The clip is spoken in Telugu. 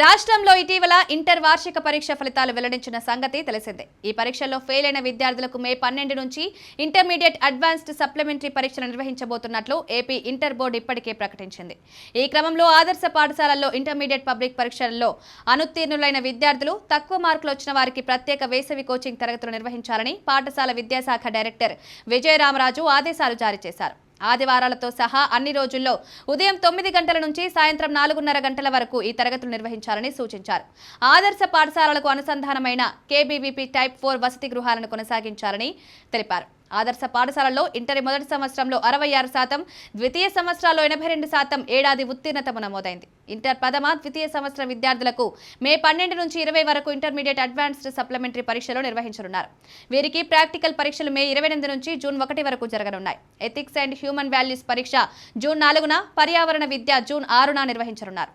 రాష్ట్రంలో ఇటీవల ఇంటర్ వార్షిక పరీక్ష ఫలితాలు వెల్లడించిన సంగతి తెలిసిందే. ఈ పరీక్షల్లో ఫెయిల్ అయిన విద్యార్థులకు మే 12 నుంచి ఇంటర్మీడియట్ అడ్వాన్స్డ్ సప్లిమెంటరీ పరీక్షలు నిర్వహించబోతున్నట్లు ఏపీ ఇంటర్ బోర్డు ఇప్పటికే ప్రకటించింది. ఈ క్రమంలో ఆదర్శ పాఠశాలల్లో ఇంటర్మీడియట్ పబ్లిక్ పరీక్షల్లో అనుత్తీర్ణులైన విద్యార్థులు, తక్కువ మార్కులు వచ్చిన వారికి ప్రత్యేక వేసవి కోచింగ్ తరగతులు నిర్వహించాలని పాఠశాల విద్యాశాఖ డైరెక్టర్ విజయరామరాజు ఆదేశాలు జారీ చేశారు. ఆదివారాలతో సహా అన్ని రోజుల్లో ఉదయం 9 గంటల నుంచి సాయంత్రం 4:30 గంటల వరకు ఈ తరగతులు నిర్వహించాలని సూచించారు. ఆదర్శ పాఠశాలలకు అనుసంధానమైన కేబీవీపీ టైప్ 4 వసతి గృహాలను కొనసాగించాలని తెలిపారు. ఆదర్శ పాఠశాలలో ఇంటర్ మొదటి సంవత్సరంలో 66%, ద్వితీయ సంవత్సరాల్లో 82% ఏడాది ఉత్తీర్ణత నమోదైంది. ఇంటర్ ప్రథమ, ద్వితీయ సంవత్సరం విద్యార్థులకు మే 12 నుంచి 20 వరకు ఇంటర్మీడియట్ అడ్వాన్స్డ్ సప్లిమెంటరీ పరీక్షలు నిర్వహించనున్నారు. వీరికి ప్రాక్టికల్ పరీక్షలు మే 28 నుంచి జూన్ 1 వరకు జరగనున్నాయి. ఎథిక్స్ అండ్ హ్యూమన్ వాల్యూస్ పరీక్ష జూన్ 4న, పర్యావరణ విద్య జూన్ 6న నిర్వహించనున్నారు.